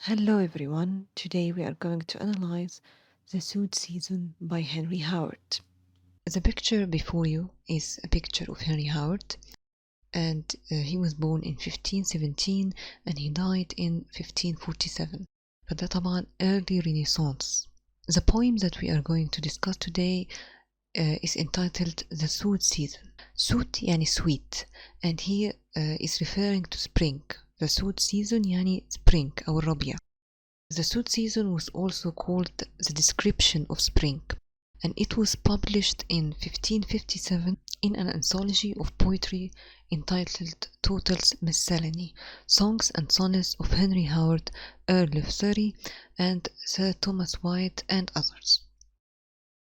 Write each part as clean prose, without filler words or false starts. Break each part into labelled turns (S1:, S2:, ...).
S1: Hello everyone. Today we are going to analyze The Soote Season by Henry Howard. The picture before you is a picture of Henry Howard, and he was born in 1517 and he died in 1547. فده طبعا early Renaissance. The poem that we are going to discuss today is entitled The Soote Season. Soote يعني sweet, and he is referring to spring. The Soote Season يعني spring أو الربيع. The Soote Season was also called the description of spring, and it was published in 1557 in an anthology of poetry entitled Total's Miscellany, Songs and Sonnets of Henry Howard, Earl of Surrey, and Sir Thomas White, and others.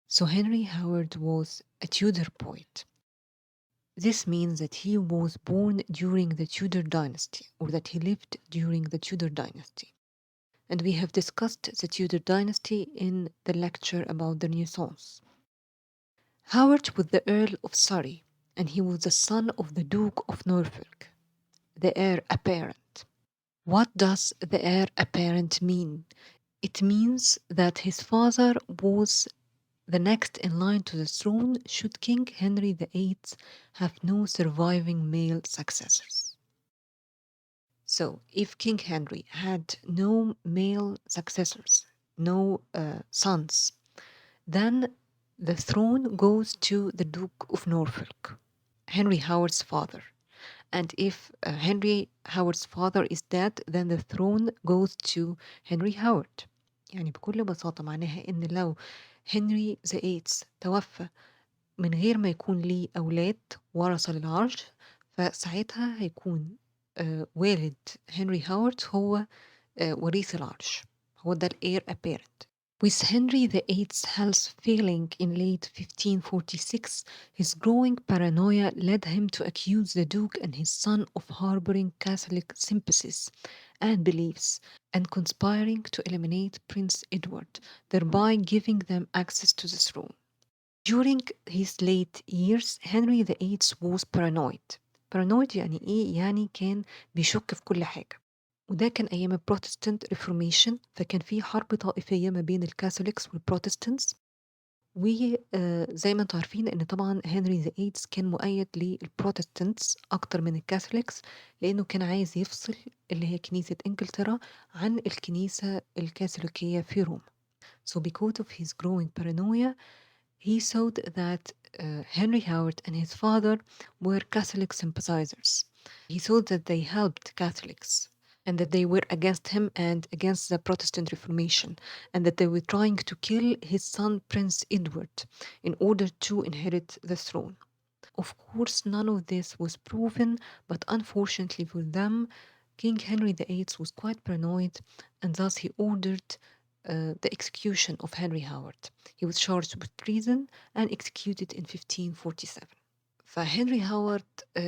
S1: So Henry Howard was a Tudor poet. This means that he was born during the Tudor dynasty, or that he lived during the Tudor dynasty. And we have discussed the Tudor dynasty in the lecture about the Renaissance. Howard was the Earl of Surrey, and he was the son of the Duke of Norfolk, the heir apparent. What does the heir apparent mean? It means that his father was the next in line to the throne should King Henry VIII have no surviving male successors. So, if King Henry had no male successors, no sons, then the throne goes to the Duke of Norfolk, Henry Howard's father. And if Henry Howard's father is dead, then the throne goes to Henry Howard. يعني بكل بساطة معناها إن لو هنري VIII توفى من غير ما يكون ليه أولاد ورثة للعرش، فساعتها هيكون والد هنري هاورد هو وريث العرش، هو ده الheir apparent. With Henry VIII's health failing in late 1546, his growing paranoia led him to accuse the Duke and his son of harboring Catholic sympathies and beliefs and conspiring to eliminate Prince Edward, thereby giving them access to the throne. During his late years, Henry VIII was paranoid. paranoid يعني إيه؟ يعني كان بيشك في كل حاجة. وده كان أيام البروتستانت ريفورميشن، فكان في حرب طائفية ما بين الكاثوليكس والبروتستانتس. وزي ما انتم عارفين ان طبعا هنري VIII كان مؤيد للبروتستانتس اكتر من الكاثوليكس، لانه كان عايز يفصل اللي هي كنيسة انجلترا عن الكنيسة الكاثوليكية في روما. So because of his growing paranoia, he thought that Henry Howard and his father were Catholic sympathizers. He thought that they helped Catholics and that they were against him and against the Protestant Reformation, and that they were trying to kill his son Prince Edward in order to inherit the throne. Of course, none of this was proven, but unfortunately for them, King Henry VIII was quite paranoid, and thus he ordered the execution of Henry Howard. He was charged with treason and executed in 1547. فهنري هاورد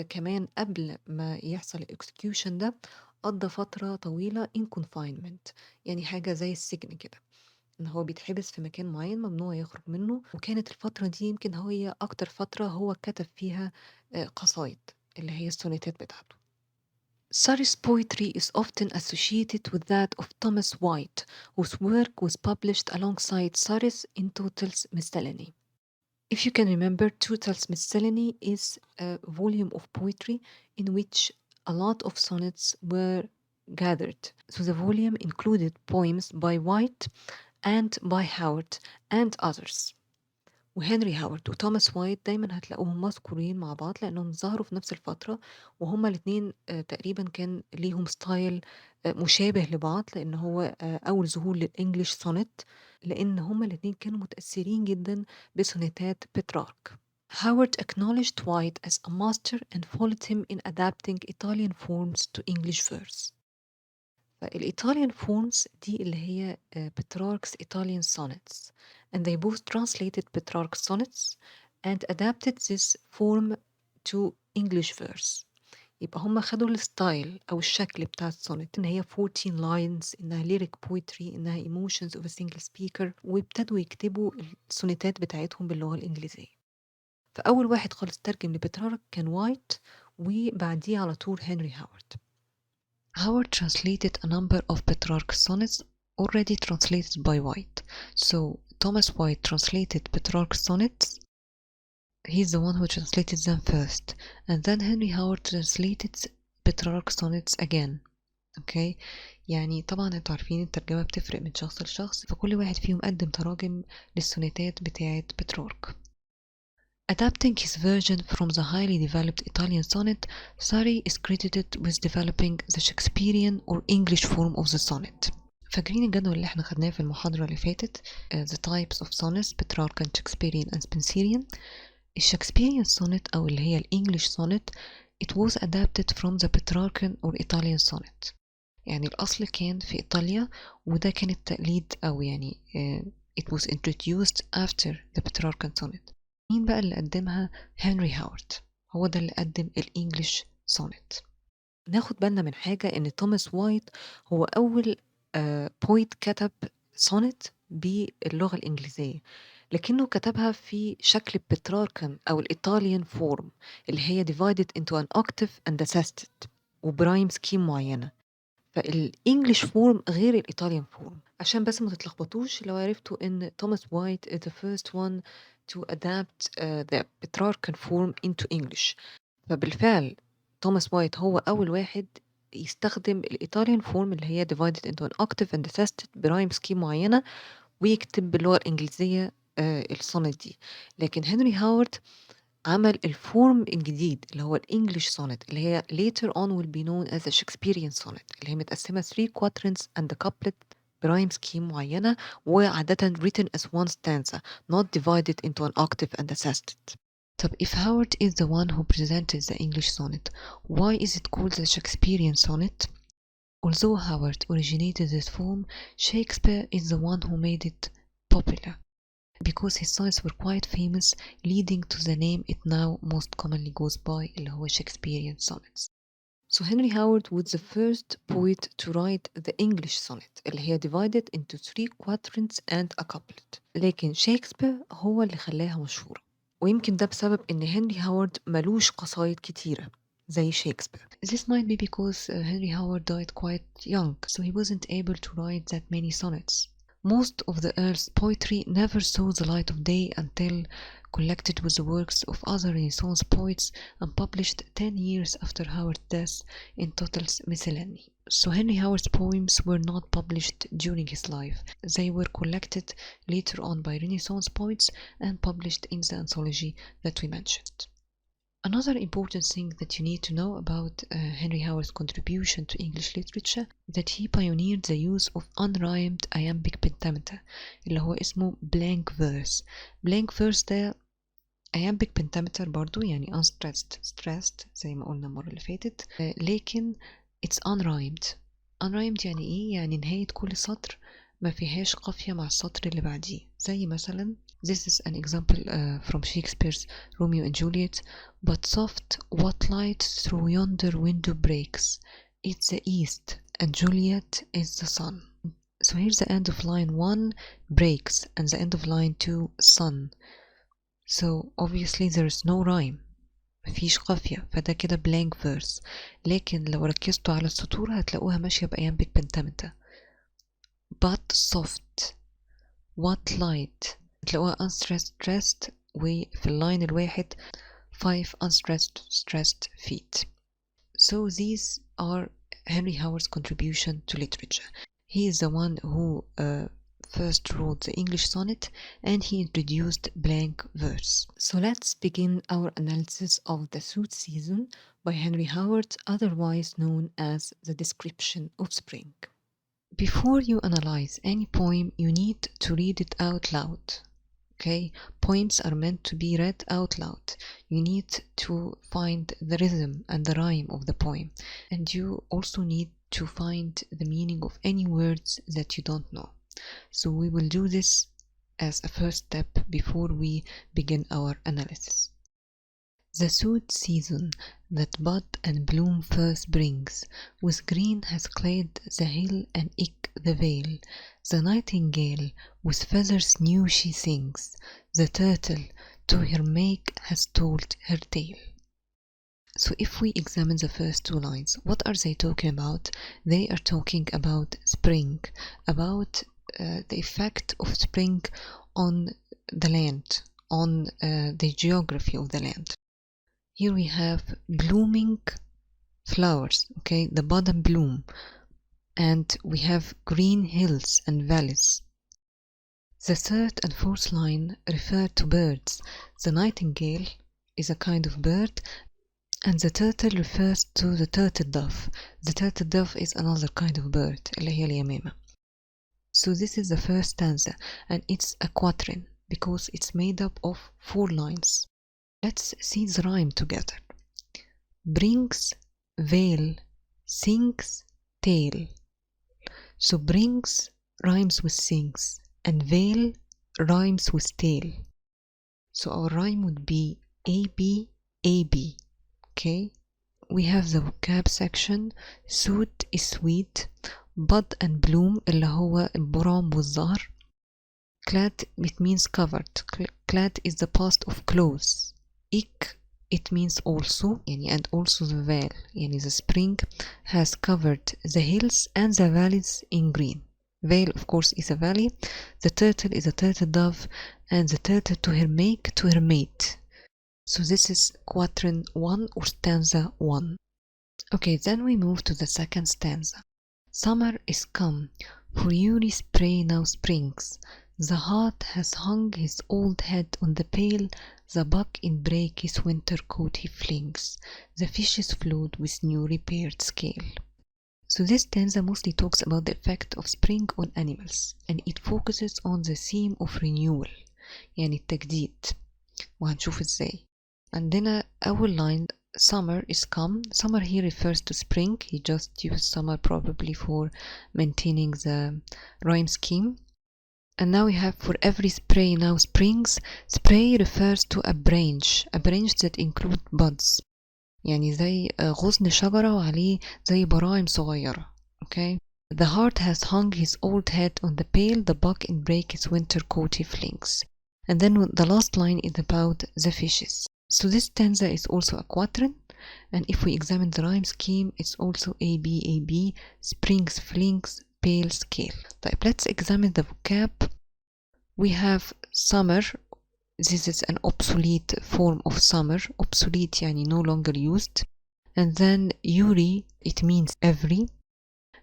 S1: كمان قبل ما يحصل الاكسكيوشن ده قضى فترة طويلة in confinement، يعني حاجة زي السجن كده، ان هو بيتحبس في مكان معين ممنوع يخرج منه. وكانت الفترة دي يمكن هي اكتر فترة هو كتب فيها قصايد اللي هي السونيتات بتاعته. Surrey's poetry is often associated with that of Thomas White, whose work was published alongside Surrey's in Total's Miscellany. If you can remember, Total's Miscellany is a volume of poetry in which a lot of sonnets were gathered. So the volume included poems by White and by Howard and others. وهنري هاورد وتوماس وايت دايما هتلاقوهم مذكورين مع بعض لأنهم ظهروا في نفس الفترة، وهما الاتنين تقريبا كان ليهم ستايل مشابه لبعض، لأن هو أول ظهور للإنجليش سونيت، لأن هما الاتنين كانوا متأثرين جدا بسونيتات بترارك. Howard acknowledged White as a master and followed him in adapting Italian forms to English verse. فالإيطاليان forms دي اللي هي Petrarch's Italian sonnets, and they both translated Petrarch's sonnets and adapted this form to English verse. يبقى هم خدوا الستايل أو الشكل بتاع السونت إن هي 14 lines، إنها lyric poetry، إنها emotions of a single speaker، وابتدوا يكتبوا السونيتات بتاعتهم باللغة الإنجليزية. فأول واحد خالص ترجم لبترارك كان وايت، وبعديه على طول هنري هاورد. Howard translated a number of Petrarch sonnets already translated by White. So Thomas White translated Petrarch sonnets. He's the one who translated them first, and then Henry Howard translated Petrarch sonnets again. اوكي يعني طبعا انتوا عارفين الترجمة بتفرق من شخص لشخص، فكل واحد فيهم قدم تراجم للسونيتات بتاعة بترارك. Adapting his version from the highly developed Italian sonnet, Sarri is credited with developing the Shakespearean or English form of the sonnet. فاكرين الجدول اللي احنا خدناه في المحاضرة اللي فاتت the types of sonnets Petrarch and Shakespearean and Spenserian. الشكسبيريان sonnet أو اللي هي الإنجليش sonnet it was adapted from the Petrarchan or Italian sonnet. يعني الأصل كان في إيطاليا وده كان التقليد أو يعني it was introduced after the Petrarchan sonnet. مين بقى اللي قدمها؟ هنري هاورد، هو ده اللي قدم الإنجليش sonnet. ناخد بالنا من حاجة إن توماس وايت هو أول بويت كتب sonnet باللغة الإنجليزية، لكنه كتبها في شكل بتراركان أو الإيطاليان فورم اللي هي divided into an octave and assisted وبرايم سكيم معينة. فالإنجليش فورم غير الإيطاليان فورم، عشان بس ما تتلخبطوش لو عرفتوا إن توماس وايت is the first one to adapt the Petrarchan form into English. فبالفعل توماس وايت هو أول واحد يستخدم الإيطاليان فورم اللي هي divided into an octave and assisted برايم سكيم معينة ويكتب باللغة الإنجليزية السونت دي. لكن هنري هاورد عمل الفورم الجديد اللي هو الانجليش سونت اللي هي later on will be known as a Shakespearean sonnet اللي هي متقسمة 3 quatrains and a couplet برايم سكيم معينة وعادة written as one stanza not divided into an octave and assisted. طب if Howard is the one who presented the English sonnet, why is it called the Shakespearean sonnet? Although Howard originated this form, Shakespeare is the one who made it popular because his sonnets were quite famous, leading to the name it now most commonly goes by اللي هو Shakespearean sonnets. So Henry Howard was the first poet to write the English sonnet اللي هي divided into 3 quatrains and a couplet. لكن شكسبير هو اللي خلاها مشهورة، ويمكن ده بسبب إن هنري هاورد ملوش قصايد كتيرة زي شكسبير. This might be because Henry Howard died quite young, so he wasn't able to write that many sonnets. Most of the Earl's poetry never saw the light of day until collected with the works of other Renaissance poets and published 10 years after Howard's death in Total's Miscellany. So Henry Howard's poems were not published during his life. They were collected later on by Renaissance poets and published in the anthology that we mentioned. Another important thing that you need to know about Henry Howard's contribution to English literature that he pioneered the use of unrhymed iambic pentameter اللي هو اسمه blank verse. Blank verse ده iambic pentameter برضو يعني unstressed زي ما قلنا المرة اللي فاتت لكن it's unrhymed. unrhymed يعني ايه؟ يعني نهاية كل سطر ما فيهاش قافية مع السطر اللي بعديه. زي مثلا this is an example from Shakespeare's Romeo and Juliet. But soft, what light through yonder window breaks? It's the east, and Juliet is the sun. So here's the end of line 1 breaks, and the end of line 2 sun. So obviously there's no rhyme. مفيش قافية، فده كده blank verse. لكن لو ركزتوا على السطور هتلاقوها ماشية بأيامبيك pentameter. But soft, what light هتلاقوها unstressed وفي اللاين الواحد 5 unstressed feet. So these are Henry Howard's contribution to literature. He is the one who first wrote the English sonnet and he introduced blank verse. So let's begin our analysis of the Soote season by Henry Howard, otherwise known as the description of spring. Before you analyze any poem, you need to read it out loud. Okay, poems are meant to be read out loud. You need to find the rhythm and the rhyme of the poem, and you also need to find the meaning of any words that you don't know. So we will do this as a first step before we begin our analysis. The Soote season that bud and bloom first brings, with green has clad the hill and eke the vale. The nightingale with feathers new she sings, the turtle to her make has told her tale. So if we examine the first two lines, what are they talking about? They are talking about spring, about the effect of spring on the land, on the geography of the land. Here we have blooming flowers, okay, the bottom bloom, and we have green hills and valleys. The third and fourth line refer to birds. The nightingale is a kind of bird, and the turtle refers to the turtle dove. The turtle dove is another kind of bird, اللي هي اليمامة. So this is the first stanza, and it's a quatrain because it's made up of 4 lines. Let's see the rhyme together. Brings, veil, sings, tale. So brings rhymes with sings, and veil rhymes with tale. So our rhyme would be AB, AB. Okay, we have the vocab section. Soote is sweet, bud and bloom اللي هو البرام والزهر. Clad, it means covered. Clad is the past of clothes. It means also, and also the veil, the spring has covered the hills and the valleys in green. Veil, of course, is a valley. The turtle is a turtle dove, and the turtle to her mate. So this is quatrain 1 or stanza 1. Okay, then we move to the second stanza. Summer is come, for Yuri spray now springs. The heart has hung his old head on the pail, the buck in brake his winter coat he flings, the fishes float with new repaired scale. So this stanza mostly talks about the effect of spring on animals, and it focuses on the theme of renewal, التجديد. وهنشوف ازاي. عندنا أول line, summer is come. Summer here refers to spring. He just used summer probably for maintaining the rhyme scheme. And now we have for every spray now springs. Spray refers to a branch that include buds. زي غصن شجرة وعليه زي براعم صغيرة. Okay. The heart has hung his old head on the pail, the buck in brake his winter coat he flings. And then the last line is about the fishes. So this stanza is also a quatrain, and if we examine the rhyme scheme, it's also AB, AB, springs, flings, pale, scale. طيب, let's examine the vocab. We have summer. This is an obsolete form of summer. Obsolete, no longer used. And then Yuri, it means every.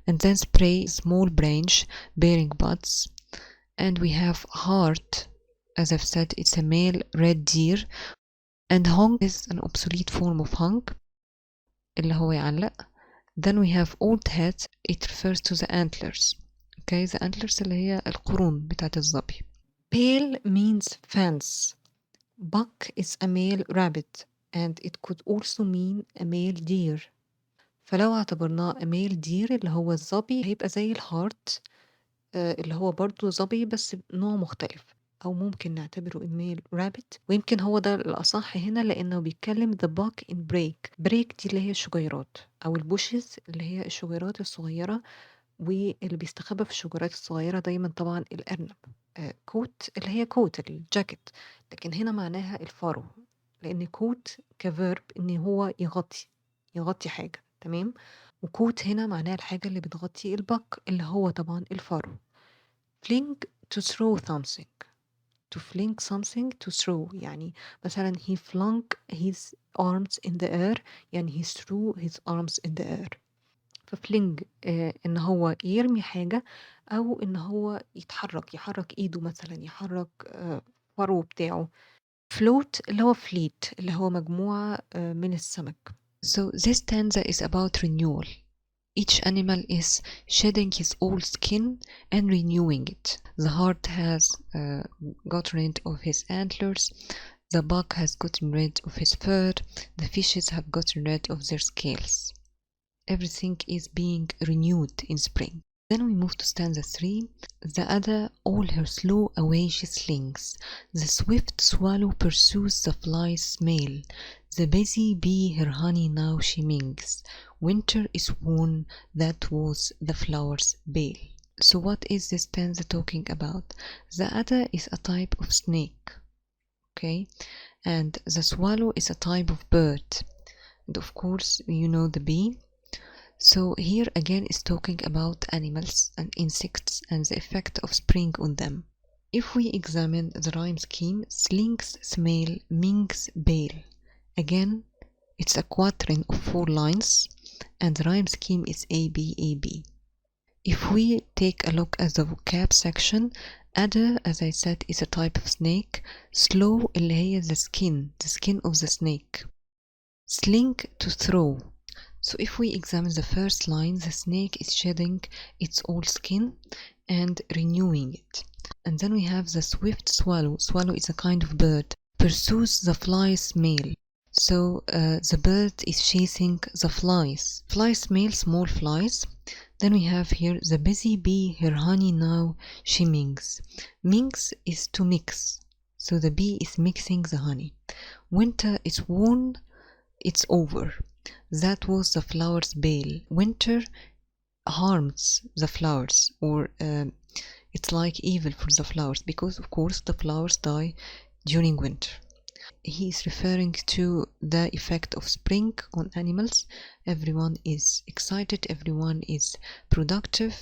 S1: And then spray, small branch bearing buds. And we have heart. As I've said, it's a male red deer. And hung is an obsolete form of hung, اللي هو يعلق. Then we have old head. It refers to the antlers. Okay, the antlers اللي هي القرون بتاعت الظبي. Pale means fence. Buck is a male rabbit, and it could also mean a male deer. فلو اعتبرناه a male deer اللي هو الظبي هيبقى زي الهارت اللي هو برضو ظبي بس نوع مختلف. أو ممكن نعتبره الميل رابت، ويمكن هو ده الأصح هنا لأنه بيتكلم the buck in break. break دي اللي هي الشجيرات أو البوشز اللي هي الشجيرات الصغيرة، واللي بيستخبى في الشجيرات الصغيرة دايما طبعا الأرنب. كوت اللي هي كوت الجاكيت، لكن هنا معناها الفرو، لأن كوت كفيرب إن هو يغطي حاجة، تمام. وكوت هنا معناها الحاجة اللي بتغطي البك اللي هو طبعا الفرو. fling to throw something. To fling something to throw، مثلا he flung his arms in the air، he threw his arms in the air. ففلينج ان هو يرمي حاجة، او ان هو يحرك ايده، مثلا يحرك فرو بتاعه. float اللي هو fleet اللي هو مجموعة من السمك. So this stanza is about renewal. Each animal is shedding his old skin and renewing it. The hart has gotten rid of his antlers. The buck has gotten rid of his fur. The fishes have gotten rid of their scales. Everything is being renewed in spring. Then we move to stanza 3. The adder all her slow away she slings. The swift swallow pursues the fly's smell. The busy bee her honey now she minks. Winter is worn, that was the flower's bale. So what is this stanza talking about? The adder is a type of snake, okay? And the swallow is a type of bird. and of course you know the bee. So here again is talking about animals and insects and the effect of spring on them. If we examine the rhyme scheme, slinks, smell, minks, bale. Again, it's a quatrain of 4 lines and the rhyme scheme is AB, AB. If we take a look at the vocab section, adder, as I said, is a type of snake. Slow اللي هي the skin of the snake. Slink, to throw. So if we examine the first line, the snake is shedding its old skin and renewing it. And then we have the swift swallow. Swallow is a kind of bird. Pursues the fly's male. So the bird is chasing the flies. Flies male, small flies. Then we have here the busy bee, her honey now she minks. Minks is to mix. So the bee is mixing the honey. Winter is worn, it's over. That was the flower's bale. Winter harms the flowers, or it's like evil for the flowers, because of course the flowers die during winter. He is referring to the effect of spring on animals. Everyone is excited, everyone is productive,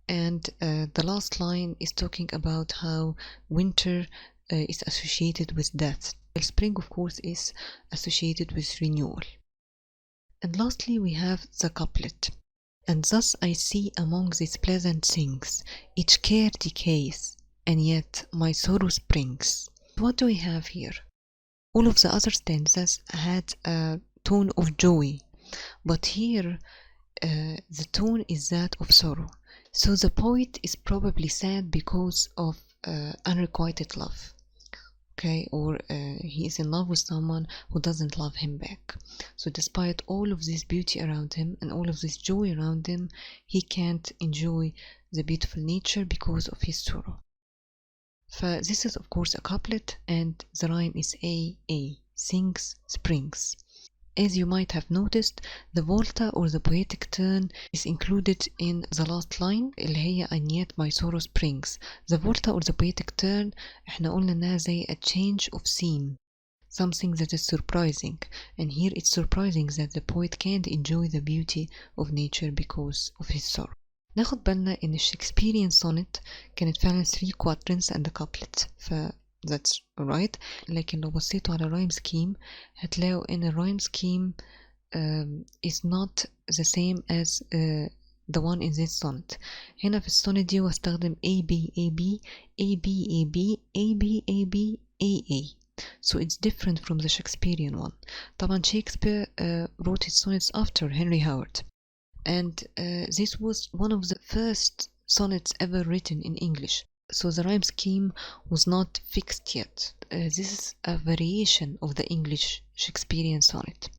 S1: and the last line is talking about how winter is associated with death. Spring, of course, is associated with renewal. And lastly, we have the couplet. And thus I see among these pleasant things, each care decays, and yet my sorrow springs. What do we have here? All of the other stanzas had a tone of joy, but here the tone is that of sorrow. So the poet is probably sad because of unrequited love. Okay, or he is in love with someone who doesn't love him back. So despite all of this beauty around him and all of this joy around him, he can't enjoy the beautiful nature because of his sorrow. This is of course a couplet and the rhyme is A, sings, springs. As you might have noticed, the volta or the poetic turn is included in the last line اللي هي and yet my sorrow springs. The volta or the poetic turn احنا قلنا انها زي a change of scene, something that is surprising, and here it's surprising that the poet can't enjoy the beauty of nature because of his sorrow. ناخد بالنا ان الشكسبيريان sonnet كانت فعلا 3 quatrains and a couplet, that's right. لكن لو بصيتوا على rhyme scheme هتلاقوا ان rhyme scheme is not the same as the one in this sonnet. هنا في السونت دي هو استخدم A B A B A B A B A B A B A A. So it's different from the Shakespearean one. طبعا Shakespeare wrote his sonnets after Henry Howard, and this was one of the first sonnets ever written in English. So the rhyme scheme was not fixed yet. This is a variation of the English Shakespearean sonnet.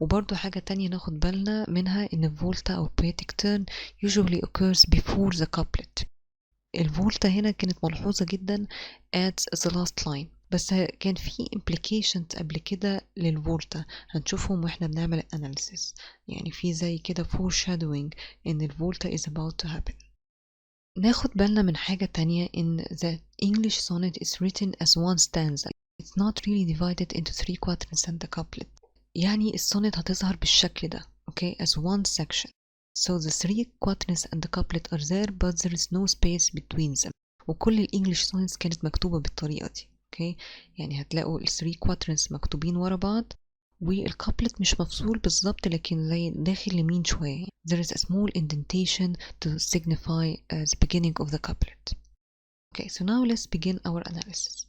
S1: وبرضو حاجة تانية ناخد بالنا منها إن volta أو poetic turn usually occurs before the couplet. الفولتا هنا كانت ملحوظة جدا at the last line، بس كان في implications قبل كده للفولتا هنشوفهم واحنا بنعمل analysis. يعني في زي كده foreshadowing إن الفولتا is about to happen. ناخد بالنا من حاجة تانية in the English sonnet is written as one stanza. It's not really divided into 3 quatrains and a couplet. يعني السونت هتظهر بالشكل ده, okay, as one section. So the 3 quatrains and the couplet are there, but there is no space between them. وكل الإنجليش sonnets كانت مكتوبة بالطريقة دي, okay. يعني هتلاقوا ال 3 quatrains مكتوبين ورا بعض, والكابلت مش مفصول بالظبط لكن زي داخل يمين شوية. There is a small indentation to signify the beginning of the couplet. Okay, so now let's begin our analysis.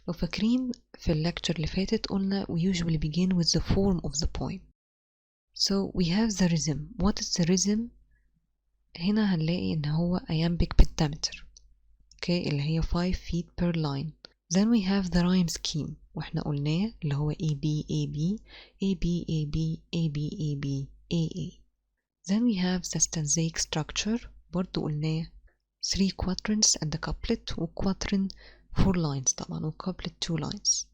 S1: لو فاكرين في الليكتشر اللي فاتت قلنا we usually begin with the form of the poem. So we have the rhythm. What is the rhythm? هنا هنلاقي إن هو iambic pentameter, okay, اللي هي 5 feet per line. Then we have the rhyme scheme واحنا قلناه اللي هو A B A B A B A B A B A B A A. Then we have the stanzaic structure برضو قلناه 3 quatrains and the couplet, و quatrain 4 lines طبعا, و couplet 2 lines.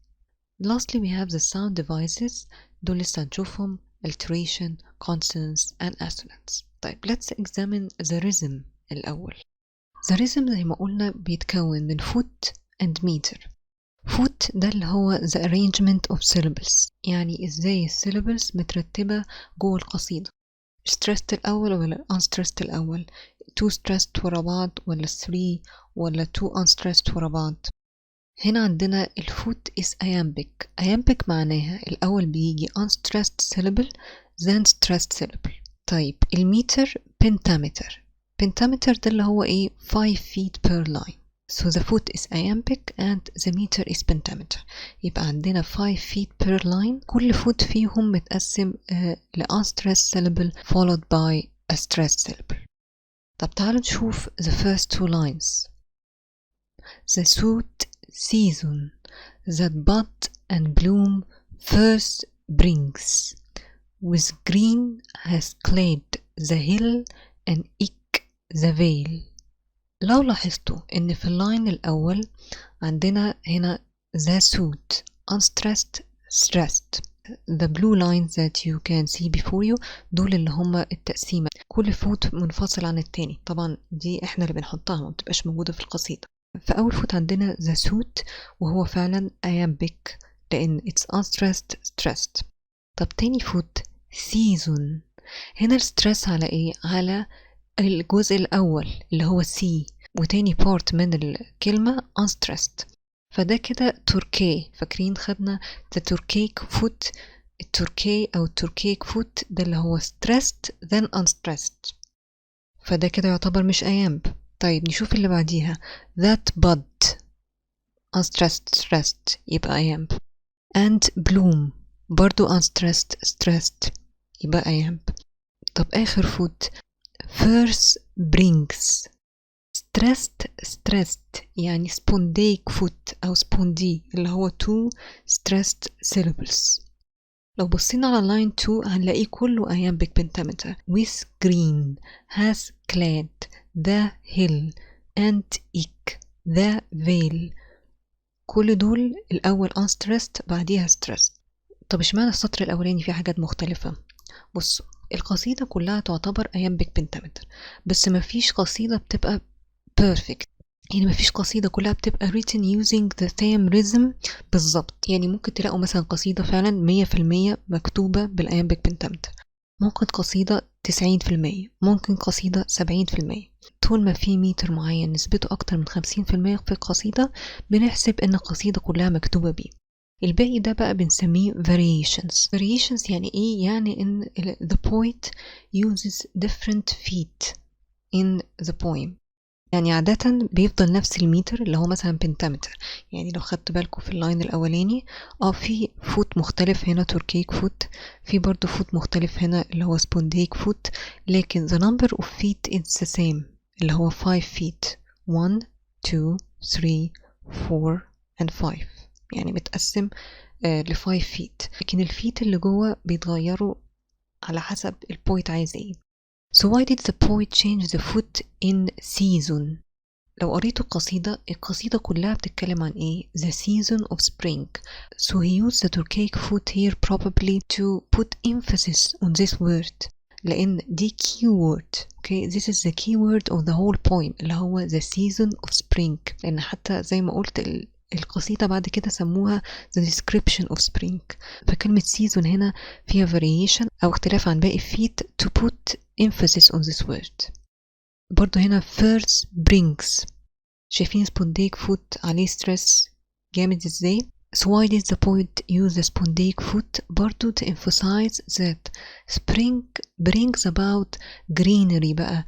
S1: Lastly we have the sound devices, دول لسه هنشوفهم, alteration, consonants and assonants. طيب let's examine the rhythm الأول. The rhythm زي ما قلنا بيتكون من foot and meter. foot ده اللي هو the arrangement of syllables، يعني ازاي الsyllables مترتبة جوه القصيدة، stressed الأول ولا unstressed الأول، two stressed ورا بعض ولا three ولا two unstressed ورا بعض. هنا عندنا الفوت is iambic. iambic معناها الأول بيجي unstressed syllable then stressed syllable. طيب الميتر pentameter. pentameter ده اللي هو ايه 5 feet per line. So the foot is iambic and the meter is pentameter. يبقى عندنا 5 feet per line. كل foot فيهم متقسم ل unstressed syllable followed by a stressed syllable. طب تعالوا نشوف the first two lines. The Soote season that bud and bloom first brings, with green has clad the hill and ick the vale. لو لاحظتوا ان في اللاين الاول عندنا هنا the Soote unstressed stressed. The blue lines that you can see before you دول اللي هما التقسيمة، كل فوت منفصل عن التاني، طبعا دي احنا اللي بنحطها ما بتبقاش موجودة في القصيدة. فأول فوت عندنا the Soote وهو فعلا iambic لأن it's unstressed stressed. طب تاني فوت season، هنا الستريس على ايه؟ على الجزء الأول اللي هو C، وتاني part من الكلمة unstressed، فده كده تركي. فاكرين خدنا the turkic foot، التركي أو التركيك foot ده اللي هو stressed then unstressed، فده كده يعتبر مش iamb. طيب نشوف اللي بعديها that bud unstressed stressed يبقى iamb، and bloom برضو unstressed stressed يبقى iamb. طب آخر foot first brings stressed stressed يعني spondaic foot أو spondee اللي هو two stressed syllables. لو بصينا على line 2 هنلاقيه كله iambic pentameter. with green has clad the hill and ick the vale. كل دول الأول unstressed بعديها stressed. طب اشمعنى السطر الأولاني فيه حاجات مختلفة؟ بصوا القصيدة كلها تعتبر iambic pentameter، بس مفيش قصيدة بتبقى perfect، يعني مفيش قصيدة كلها بتبقى written using the same rhythm بالظبط. يعني ممكن تلاقوا مثلا قصيدة فعلا 100% مكتوبة بالiambic pentameter، ممكن قصيدة 90%، ممكن قصيدة 70%. طول ما في ميتر معين نسبته أكتر من 50% في القصيدة بنحسب إن القصيدة كلها مكتوبة بيه. الباقي ده بقى بنسميه variations يعني إيه؟ يعني إن the poet uses different feet in the poem. يعني عادة بيفضل نفس الميتر اللي هو مثلا بنتامتر. يعني لو خدت بالكم في اللاين الأولاني في فوت مختلف هنا تركيك فوت، في برضو فوت مختلف هنا اللي هو سبونديك فوت، لكن the number of feet is the same اللي هو 5 feet 1 2 3 4 and 5، يعني متقسم ل 5 feet، لكن الفيت اللي جوه بيتغيروا على حسب البويت عايز ايه. So why did the poet change the foot in season؟ لو قريتوا القصيدة كلها بتتكلم عن ايه؟ The season of spring. So he used the Turkic foot here probably to put emphasis on this word، لأن دي keyword. Okay, this is the keyword of the whole poem اللي هو the season of spring، لأن حتى زي ما قلت القصيدة بعد كده سموها the description of spring. فكلمة season هنا فيها variation أو اختلاف عن باقي feet to put emphasis on this word. برضو هنا first brings، شايفين spondaic foot عليه stress جامد ازاي؟ So why did the poet use the spondaic foot؟ برضو to emphasize that spring brings about greenery بقى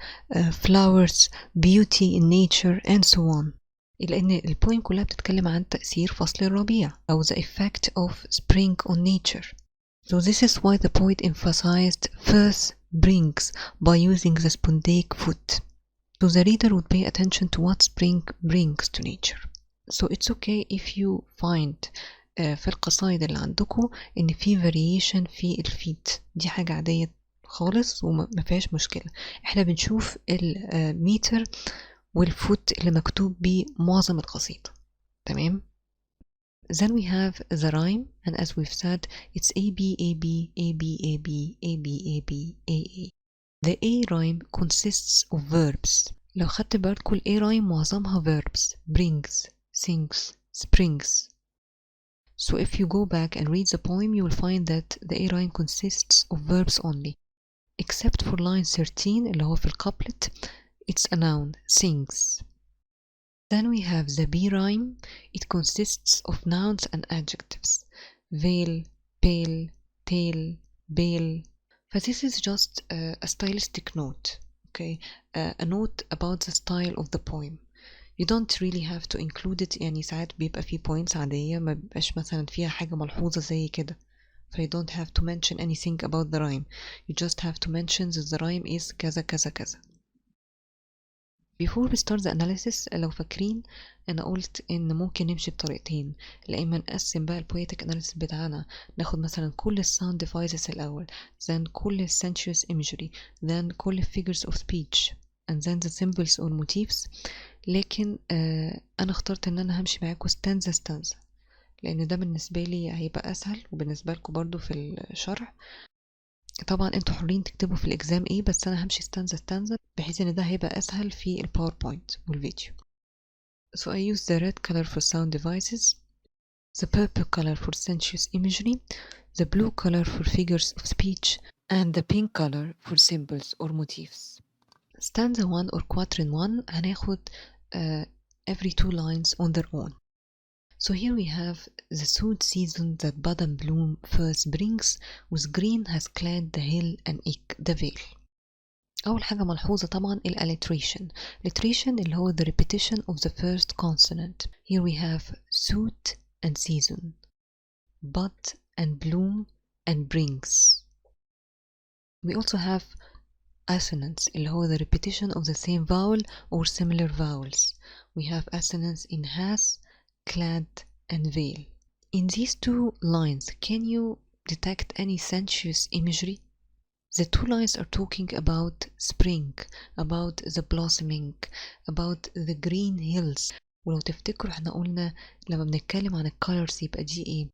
S1: flowers beauty in nature and so on، لأن البويم كلها بتتكلم عن تأثير فصل الربيع أو the effect of spring on nature. So this is why the poet emphasized first brings by using the spondaic foot. So the reader would pay attention to what spring brings to nature. So it's okay if you find في القصائد اللي عندكم إن في variation في الفيت، دي حاجة عادية خالص وما فيهاش مشكلة. احنا بنشوف الميتر والفوت اللي مكتوب بيه معظم القصيدة، تمام؟ Then we have the rhyme, and as we've said, it's A B A B A B A B A B A B A A. The A rhyme consists of verbs. لو خدت بالكم ال A rhyme معظمها verbs: brings, sings, springs. So if you go back and read the poem, you will find that the A rhyme consists of verbs only, except for line 13 اللي هو في الcouplet, it's a noun, sings. Then we have the B rhyme. It consists of nouns and adjectives, veil, pale, tail, bale. But this is just a stylistic note, okay? A note about the style of the poem. You don't really have to include it. يعني ساعات بيبقى فيه points عادية ما بيبقاش مثلا فيها حاجة ملحوظة زي كده. So you don't have to mention anything about the rhyme. You just have to mention that the rhyme is كذا كذا كذا. Before we start the analysis, لو فاكرين أنا قلت إن ممكن نمشي بطريقتين. لا إما نقسم بقى البويتك analysis بتاعنا، ناخد مثلا كل الساوند devices الأول، then كل sensuous imagery، then كل figures of speech، and then the symbols or motifs. لكن أنا اخترت إن أنا همشي معاكم stanza لأن ده بالنسبة لي هيبقى أسهل وبالنسبة لكم برضو في الشرح. طبعا انتوا حرين تكتبوا في الإكزام ايه، بس أنا همشي stanza بحيث إن ده هيبقى أسهل في الباوربوينت والفيديو. So I use the red color for sound devices, the purple color for sensuous imagery, the blue color for figures of speech, and the pink color for symbols or motifs. Stanza 1 or Quatrain 1 هناخد every two lines on their own. So here we have the soote season that bud and bloom first brings, with green has clad the hill and ik the veil. أول حاجة ملحوظة طبعا alliteration. Alliteration اللي هو the repetition of the first consonant. Here we have soote and season, bud and bloom and brings. We also have assonance اللي هو the repetition of the same vowel or similar vowels. We have assonance in has, clad, and veil. In these two lines, can you detect any sensuous imagery? The two lines are talking about spring, about the blossoming, about the green hills. ولو تفتكروا احنا قلنا لما بنتكلم عن الcolors يبقى دي ايه؟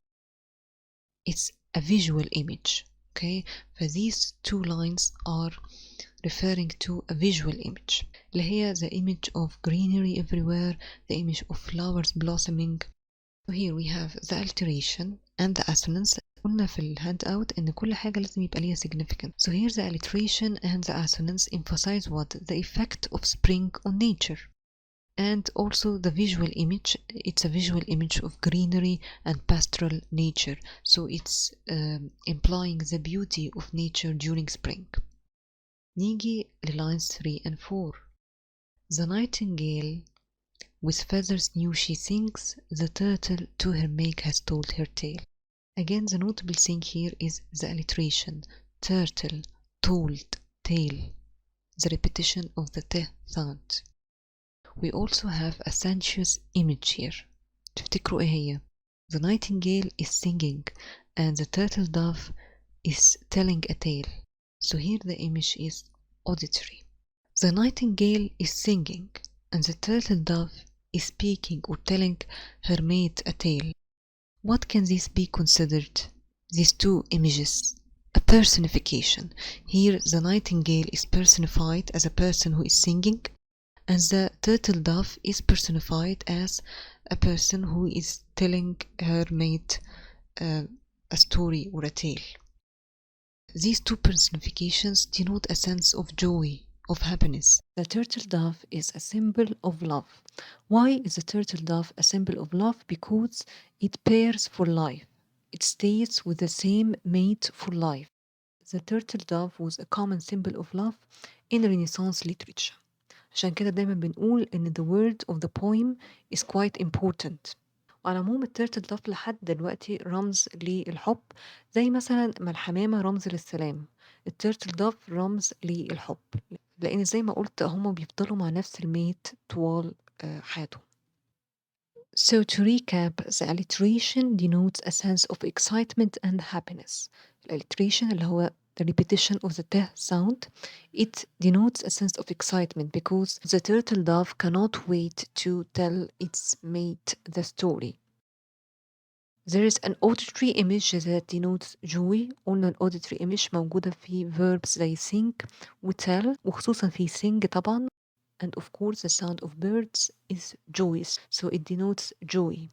S1: It's a visual image, okay? For these two lines are referring to a visual image اللي هي the image of greenery everywhere, the image of flowers blossoming. So here we have the alliteration and the assonance. قلنا في الهاند اوت ان كل حاجة لازم يبقى ليها significant. So here the alliteration and the assonance emphasize what? The effect of spring on nature. And also the visual image, it's a visual image of greenery and pastoral nature. So it's implying the beauty of nature during spring. نيجي lines 3 and 4. The nightingale with feathers new she sings, the turtle to her make has told her tale. Again, the notable thing here is the alliteration, turtle, told, tale, the repetition of the t sound. We also have a sensuous image here. تفتكروا ايه هي؟ The nightingale is singing and the turtle dove is telling a tale. So here the image is auditory. The nightingale is singing and the turtle dove is speaking or telling her mate a tale. What can this be considered? These two images. A personification. Here the nightingale is personified as a person who is singing, and the turtle dove is personified as a person who is telling her mate a story or a tale. These two personifications denote a sense of joy, of happiness. The turtle dove is a symbol of love. Why is the turtle dove a symbol of love? Because it pairs for life. It stays with the same mate for life. The turtle dove was a common symbol of love in Renaissance literature. عشان كده دايما بنقول إن the word of the poem is quite important. وعلى العموم التيرتل داف لحد دلوقتي رمز للحب، زي مثلا ما الحمامة رمز للسلام، التيرتل داف رمز للحب، لأن زي ما قلت هما بيفضلوا مع نفس الميت طوال حياتهم. So to recap, the alliteration denotes a sense of excitement and happiness. Alliteration اللي هو the repetition of the t sound, it denotes a sense of excitement because the turtle dove cannot wait to tell its mate the story. There is an auditory image that denotes joy. قلنا auditory image موجودة في verbs زي sing و tell وخصوصا في sing طبعا. And of course the sound of birds is joyous, so it denotes joy.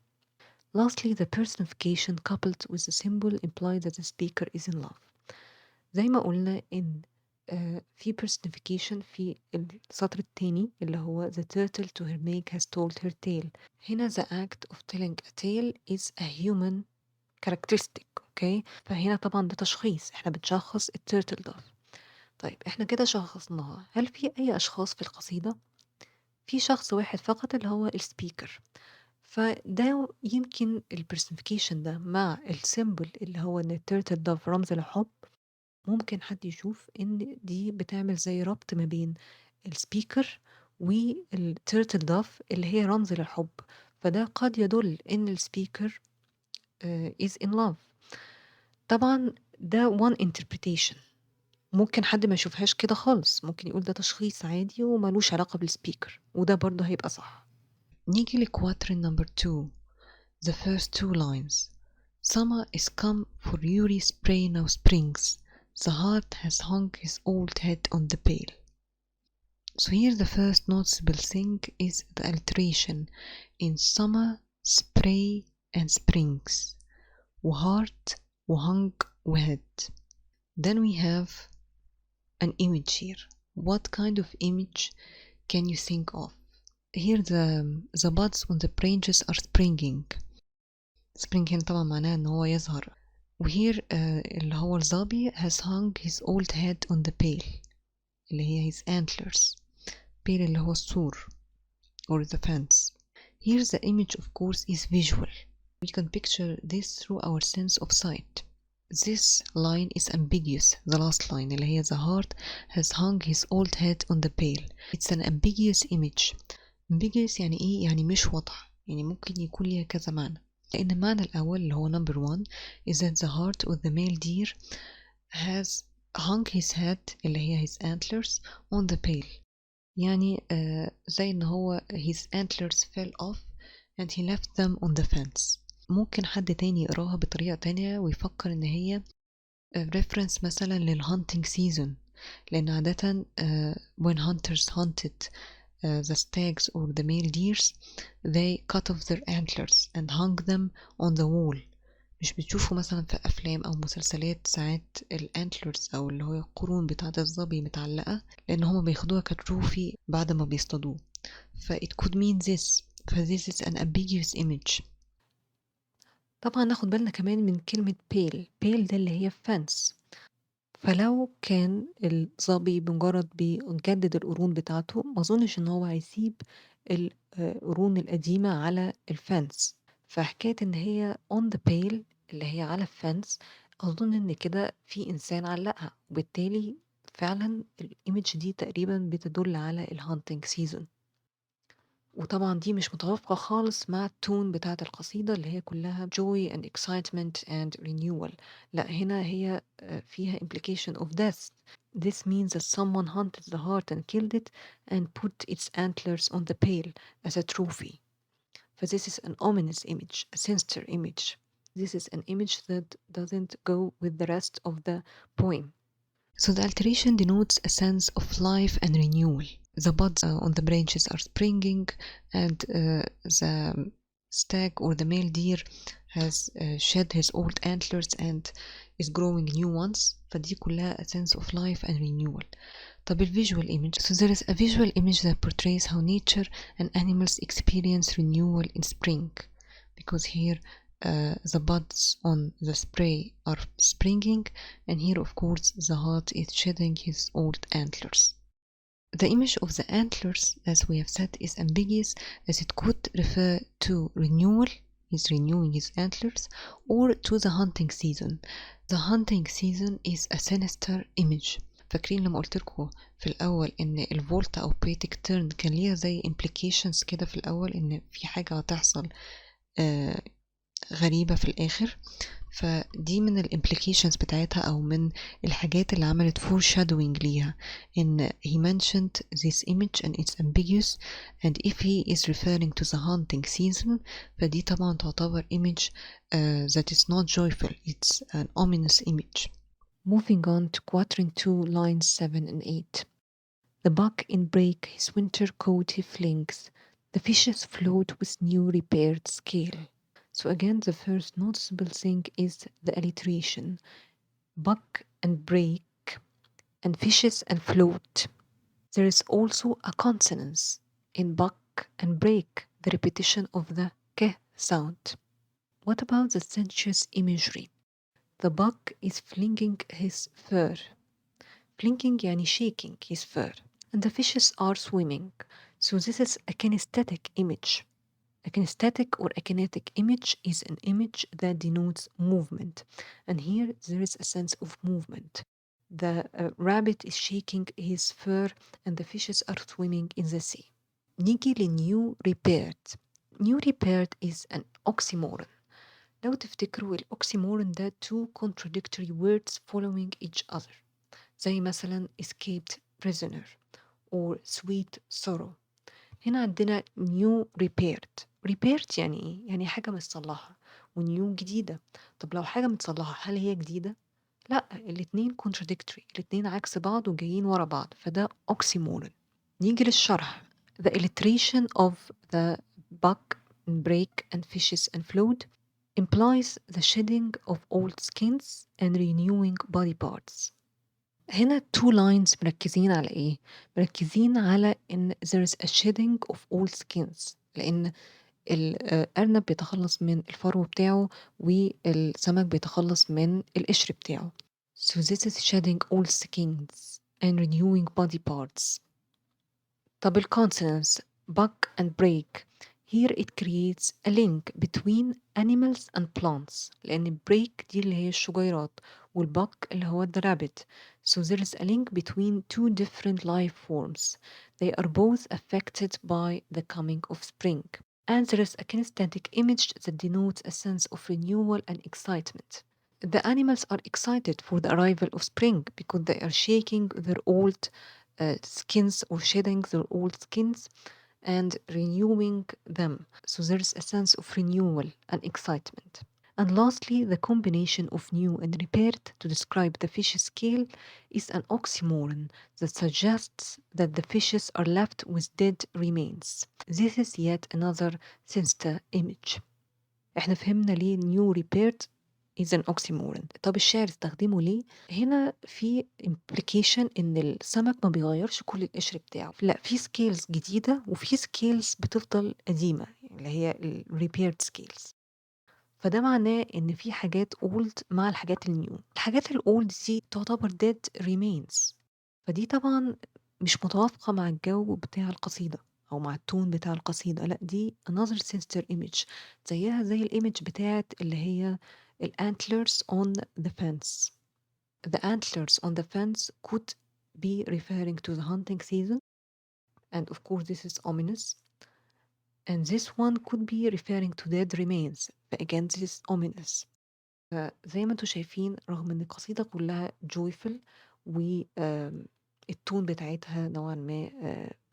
S1: Lastly, the personification coupled with the symbol imply that the speaker is in love. زي ما قلنا إن في personification في السطر التاني اللي هو the turtle to her make has told her tale. هنا the act of telling a tale is a human characteristic. اوكي، فهنا طبعا ده تشخيص، احنا بنشخص التيرتل دوف. طيب احنا كده شخصناها، هل في اي اشخاص في القصيدة؟ في شخص واحد فقط اللي هو السبيكر، فده يمكن البرسونيفيكيشن ده مع السيمبل اللي هو ان التيرتل دوف رمز الحب، ممكن حد يشوف ان دي بتعمل زي ربط ما بين السبيكر والتيرتل دوف اللي هي رمز للحب، فده قد يدل ان السبيكر is in love. طبعا ده one interpretation، ممكن حد ما يشوفهاش كده خالص، ممكن يقول ده تشخيص عادي وملوش علاقة بالسبيكر، وده برضه هيبقى صح. نيجي لكواترين number 2. The first two lines. Summer is come for Yuri spray now springs. The heart has hung his old head on the pail. So here the first noticeable thing is the alteration in summer, spray and springs. وheart وhung وhead. Then we have an image here. What kind of image can you think of? Here the buds on the branches are springing. spring هنا طبعا معناها ان هو يظهر. وهير اللي هو الظبي has hung his old head on the pale اللي هي his antlers. pale اللي هو السور or the fence. Here the image of course is visual. We can picture this through our sense of sight. This line is ambiguous. The last line اللي هي the heart has hung his old head on the pale. It's an ambiguous image. ambiguous يعني ايه؟ يعني مش واضح، يعني ممكن يكون ليها كذا معنى. لأن المعنى الأول اللي هو number 1 is that the heart of the male deer has hung his head اللي هي his antlers on the pale. يعني زي ان هو his antlers fell off and he left them on the fence. ممكن حد تاني يقراها بطريقة تانية ويفكر ان هي reference مثلا للhunting season، لأن عادة when hunters hunted the stags or the male deers they cut off their antlers and hung them on the wall. مش بتشوفوا مثلا في أفلام أو مسلسلات ساعات الانتلرز أو اللي هو القرون بتاعة الظبي متعلقة لأن هما بياخدوها كتروفي بعد ما بيصطادوه، ف it could mean this. ف this is an ambiguous image. طبعا ناخد بالنا كمان من كلمة pale. pale ده اللي هي fence، فلو كان الظبي بمجرد بيجدد القرون بتاعته ما اظنش ان هو هيسيب القرون القديمة على الفنس، فحكاية ان هي on the pale اللي هي على الفنس اظن ان كده في انسان علقها، وبالتالي فعلا الايمج دي تقريبا بتدل على الهانتنج سيزون. وطبعا دي مش متوافقة خالص مع التون بتاعة القصيدة اللي هي كلها joy and excitement and renewal. لا، هنا هي فيها implication of death. This means that someone hunted the heart and killed it and put its antlers on the pale as a trophy. So this is an ominous image, a sinister image. This is an image that doesn't go with the rest of the poem. So the alteration denotes a sense of life and renewal. The buds on the branches are springing and the stag or the male deer has shed his old antlers and is growing new ones. فدي كلها a sense of life and renewal. طب visual image. So there is a visual image that portrays how nature and animals experience renewal in spring, because here the buds on the spray are springing and here of course the heart is shedding his old antlers. The image of the antlers, as we have said, is ambiguous as it could refer to renewal, he's renewing his antlers, or to the hunting season. The hunting season is a sinister image. فاكرين لما قلت لكم في الأول إن الفولتا أو poetic turn كان ليها زي implications كده في الأول إن في حاجة هتحصل غريبة في الآخر، فدي من الامبليكيشنز بتاعتها أو من الحاجات اللي عملت foreshadowing ليها إن he mentioned this image and it's ambiguous and if he is referring to the hunting season فدي طبعا تعتبر image that is not joyful, it's an ominous image. Moving on to Quatrain 2 lines 7 and 8. The buck in brake his winter coat he flings, the fishes float with new repaired scale. So again, the first noticeable thing is the alliteration. Buck and break and fishes and float. There is also a consonance in buck and break, the repetition of the k sound. What about the sensuous imagery? The buck is flinging his fur. Flinging يعني shaking his fur. And the fishes are swimming. So this is a kinesthetic image. A kinesthetic or a kinetic image is an image that denotes movement. And here there is a sense of movement. The rabbit is shaking his fur and the fishes are swimming in the sea. نيجي لنيو repaired. New repaired is an oxymoron. لو تفتكروا الأوكسيمورون ده two contradictory words following each other. زي مثلا escaped prisoner or sweet sorrow. هنا عندنا new repaired. repaired يعني ايه؟ يعني حاجة متصلحة ونيو جديدة. طب لو حاجة متصلحة هل هي جديدة؟ لا، الاتنين contradictory، الاتنين عكس بعض وجايين ورا بعض، فده oxymoron. نيجي للشرح. The illustration of the buck and break and fishes and float implies the shedding of old skins and renewing body parts. هنا two lines مركزين على ايه؟ مركزين على ان there is a shedding of old skins، لان الأرنب بيتخلص من الفرو بتاعه والسمك بيتخلص من القشر بتاعه. So this is shedding old skins and renewing body parts. طب consonants buck and break. Here it creates a link between animals and plants، لأن break دي اللي هي الشجيرات والbuck اللي هو the rabbit. So there is a link between two different life forms. They are both affected by the coming of spring. And there is a kinesthetic image that denotes a sense of renewal and excitement. The animals are excited for the arrival of spring because they are shaking their old skins or shedding their old skins and renewing them. So there's a sense of renewal and excitement. And lastly, the combination of new and repaired to describe the fish scale is an oxymoron that suggests that the fishes are left with dead remains. This is yet another sinister image. احنا فهمنا ليه new repaired is an oxymoron. طب الشاعر استخدمه ليه؟ هنا في implication ان السمك ما بيغيرش كل القشر بتاعه، لا، في سكيلز جديدة وفي سكيلز بتفضل قديمة اللي هي ال repaired scales. فده معناه ان في حاجات old مع الحاجات النيو. الحاجات الاولد دي تعتبر dead remains، فدي طبعا مش متوافقة مع الجو بتاع القصيدة أو مع التون بتاع القصيدة. لا، دي another sinister image، زيها زي الإيمج بتاعت اللي هي ال antlers on the fence. The antlers on the fence could be referring to the hunting season, and of course this is ominous. And this one could be referring to dead remains. Again, this is ominous. زي ما انتوا شايفين رغم ان القصيدة كلها joyful والتون بتاعتها نوعا ما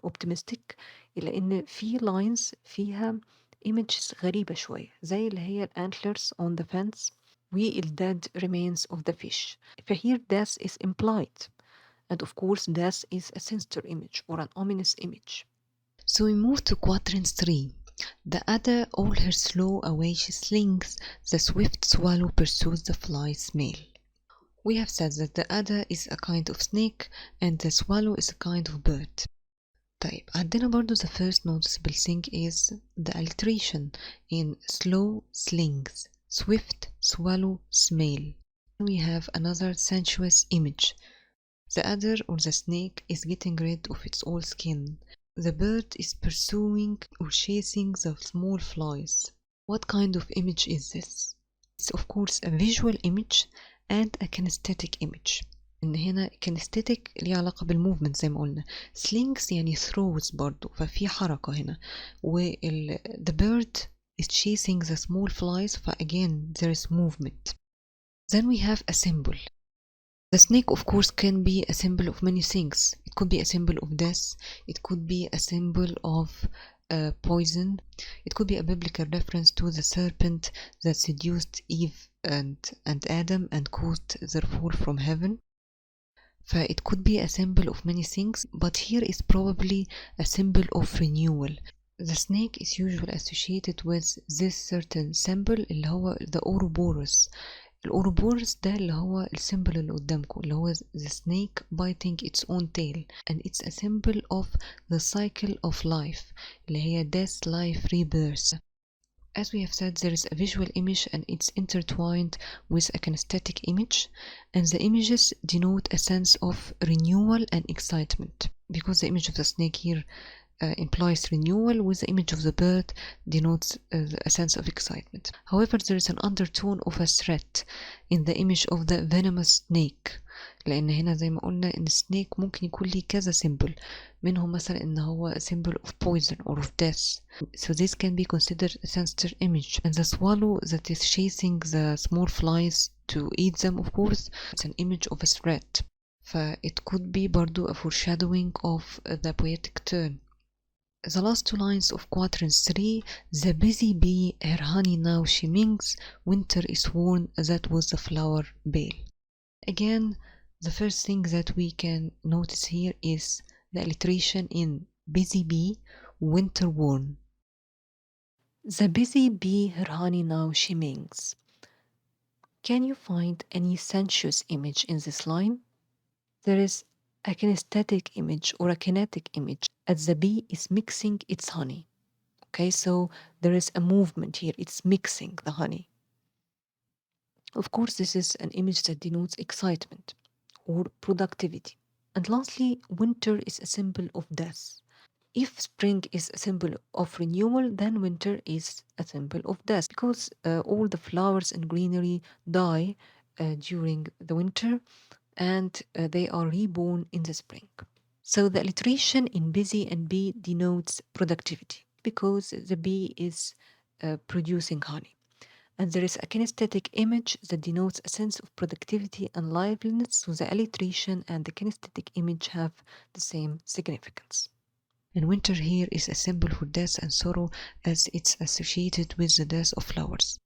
S1: optimistic، إلا إن في lines فيها images غريبة شوية زي اللي هي antlers on the fence وال dead remains of the fish. فhere death is implied, and of course death is a sinister image or an ominous image. So we move to Quatrain 3. The adder all her slow away she slings, the swift swallow pursues the fly smell. We have said that the adder is a kind of snake and the swallow is a kind of bird. طيب عندنا برضو the first noticeable thing is the alliteration in slow slings, swift swallow smell. We have another sensuous image. The adder or the snake is getting rid of its old skin. The bird is pursuing or chasing the small flies. What kind of image is this? It's of course a visual image and a kinesthetic image. إن هنا kinesthetic ليه علاقة بالmovement زي ما قلنا. Slings يعني throws برضو، ففي حركة هنا. The bird is chasing the small flies، again there is movement. Then we have a symbol. The snake, of course, can be a symbol of many things. It could be a symbol of death. It could be a symbol of poison. It could be a biblical reference to the serpent that seduced Eve and Adam and caused their fall from heaven. It could be a symbol of many things, but here is probably a symbol of renewal. The snake is usually associated with this certain symbol اللي هو the Ouroboros. الأوروبورس ده اللي هو السيمبل اللي قدامكم اللي هو the snake biting its own tail, and it's a symbol of the cycle of life اللي هي death, life, rebirth. As we have said, there is a visual image and it's intertwined with a kinesthetic image, and the images denote a sense of renewal and excitement, because the image of the snake here implies renewal, with the image of the bird denotes a sense of excitement. However, there is an undertone of a threat in the image of the venomous snake، لأن هنا زي ما قلنا إن snake ممكن يكون ليه كذا symbol، منهم مثلا إن هو symbol of poison or of death. So this can be considered a sinister image. And the swallow that is chasing the small flies to eat them, of course, it's an image of a threat. It could be برضو a foreshadowing of the poetic turn. The last two lines of Quatrain 3, the busy bee, her honey now she minks, winter is worn, that was the flower bale. Again, the first thing that we can notice here is the alliteration in busy bee, winter worn. The busy bee, her honey now she minks. Can you find any sensuous image in this line? There is a kinesthetic image or a kinetic image as the bee is mixing its honey. Okay, so there is a movement here, it's mixing the honey. Of course, this is an image that denotes excitement or productivity. And lastly, winter is a symbol of death. If spring is a symbol of renewal, then winter is a symbol of death, because all the flowers and greenery die during the winter, and they are reborn in the spring. So the alliteration in busy and bee denotes productivity, because the bee is producing honey. And there is a kinesthetic image that denotes a sense of productivity and liveliness, so the alliteration and the kinesthetic image have the same significance. And winter here is a symbol for death and sorrow, as it's associated with the death of flowers.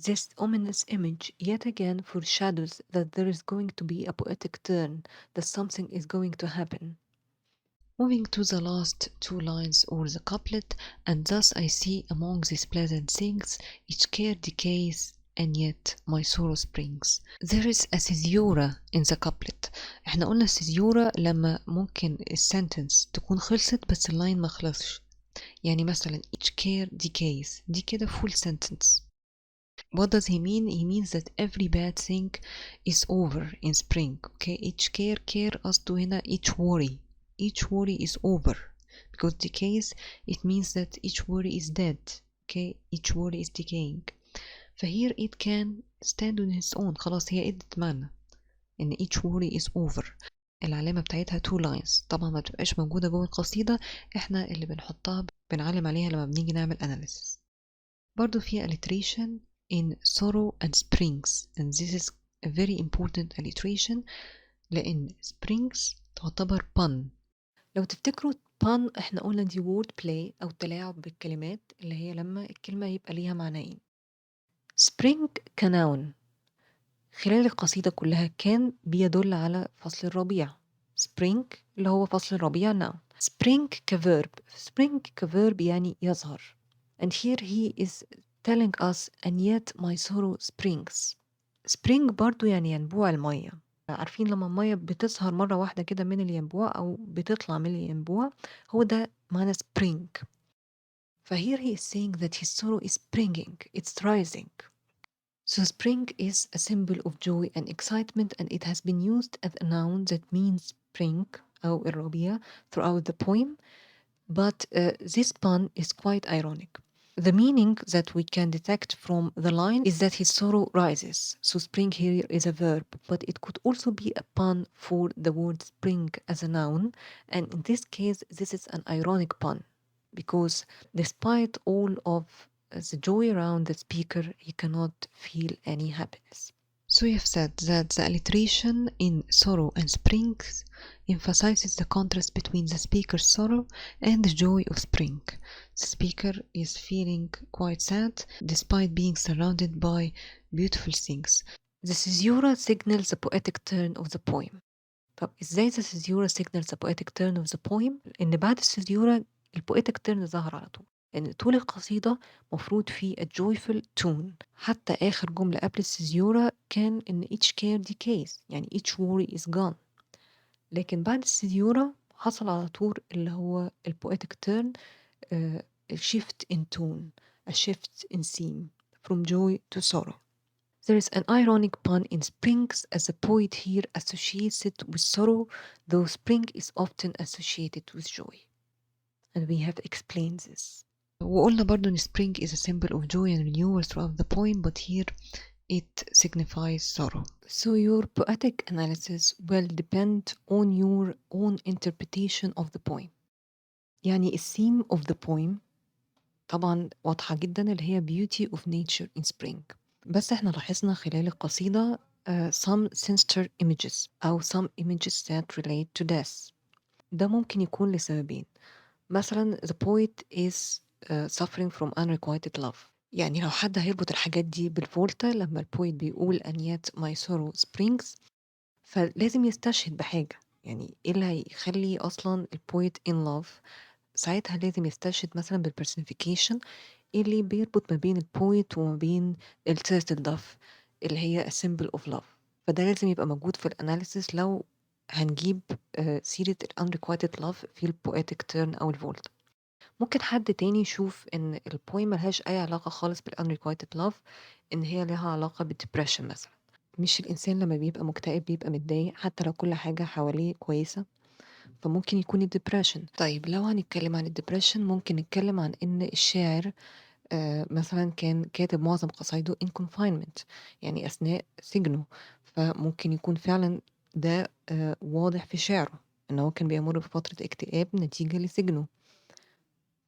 S1: This ominous image yet again foreshadows that there is going to be a poetic turn, that something is going to happen. Moving to the last two lines or the couplet, and thus I see among these pleasant things, each care decays and yet my sorrow springs. There is a caesura in the couplet. احنا قلنا caesura لما ممكن السنتنس تكون خلصت بس اللاين ما خلصش. يعني مثلا each care decays، دي كده full sentence. What does he mean? He means that every bad thing is over in spring. Okay, each care قصده هنا each worry is over, because decays, it means that each worry is dead. Okay, each worry is decaying. فهير it can stand on its own. خلاص هي ادت معنى ان each worry is over. العلامة بتاعتها two lines، طبعا ما بتبقاش موجودة جوه القصيدة، احنا اللي بنحطها بنعلم عليها لما بنيجي نعمل analysis. برضو فيها alliteration in sorrow and springs, and this is a very important alliteration لأن springs تعتبر pun. لو تفتكروا pun احنا قلنا دي word play أو تلاعب بالكلمات، اللي هي لما الكلمة يبقى ليها معنيين. spring كnoun خلال القصيدة كلها كان بيدل على فصل الربيع. spring اللي هو فصل الربيع noun. spring كverb، spring كverb يعني يظهر. and here he is telling us and yet my sorrow springs. spring برضو يعني ينبوع المية. عارفين لما المية بتظهر مرة واحدة كده من الينبوع أو بتطلع من الينبوع، هو ده معنى spring. فهير he is saying that his sorrow is springing, it's rising. So spring is a symbol of joy and excitement, and it has been used as a noun that means spring أو الربيع throughout the poem, but this pun is quite ironic. The meaning that we can detect from the line is that his sorrow rises. So spring here is a verb, but it could also be a pun for the word spring as a noun. And in this case, this is an ironic pun, because despite all of the joy around the speaker, he cannot feel any happiness. So we have said that the alliteration in sorrow and springs emphasizes the contrast between the speaker's sorrow and the joy of spring. The speaker is feeling quite sad despite being surrounded by beautiful things. The caesura signals the poetic turn of the poem. طب ازاي the caesura signals the poetic turn of the poem؟ ان بعد الcaesura البويتك turn ظهر على طول. إن طول القصيدة مفروض فيه a joyful tone. حتى آخر جملة قبل السيزيورا كان إن each care decays، يعني each worry is gone. لكن بعد السيزيورا حصل على طول اللي هو الpoetic turn، a shift in tone، a shift in theme from joy to sorrow. There is an ironic pun in springs as the poet here associates it with sorrow, though spring is often associated with joy. And we have explained this. وقلنا برضو إن spring is a symbol of joy and renewal throughout the poem, but here it signifies sorrow. So your poetic analysis will depend on your own interpretation of the poem. يعني الثيم of the poem طبعا واضحة جدا اللي هي beauty of nature in spring. بس احنا لاحظنا خلال القصيدة some sinister images أو some images that relate to death. ده ممكن يكون لسببين. مثلا the poet is suffering from unrequited love. يعني لو حد هيربط الحاجات دي بالفولتا لما البويت بيقول and yet my sorrow springs، فلازم يستشهد بحاجة. يعني ايه اللي هيخلي أصلا البويت in love؟ ساعتها لازم يستشهد مثلا بالpersonification اللي بيربط ما بين البويت وما بين التيرتل دوف اللي هي a symbol of love. فده لازم يبقى موجود في الاناليسيس لو هنجيب سيرة ال unrequited love في البويتك تيرن أو الفولت. ممكن حد تاني يشوف إن البويم ملهاش أي علاقة خالص بال unrequited love، إن هي لها علاقة بالdepression مثلا. مش الإنسان لما بيبقى مكتئب بيبقى متضايق حتى لو كل حاجة حواليه كويسة، فممكن يكون الدبريشن. طيب لو هنتكلم عن الدبريشن ممكن نتكلم عن إن الشاعر مثلا كان كاتب معظم قصايده in confinement، يعني أثناء سجنه، فممكن يكون فعلا ده واضح في شعره إن هو كان بيمر بفترة اكتئاب نتيجة لسجنه.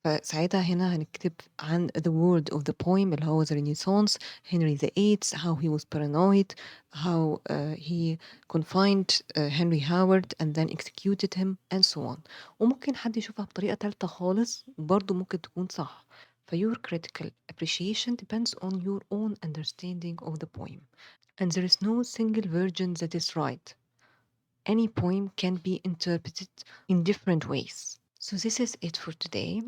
S1: فساعتها هنا هنكتب عن the word of the poem اللي هو the Renaissance Henry VIII how he was paranoid how he confined Henry Howard and then executed him and so on. وممكن حد يشوفها بطريقة تالتة خالص برضو ممكن تكون صح. ف your critical appreciation depends on your own understanding of the poem and there is no single version that is right. Any poem can be interpreted in different ways. So this is it for today.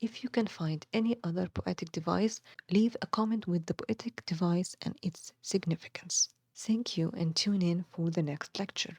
S1: If you can find any other poetic device, leave a comment with the poetic device and its significance. Thank you and tune in for the next lecture.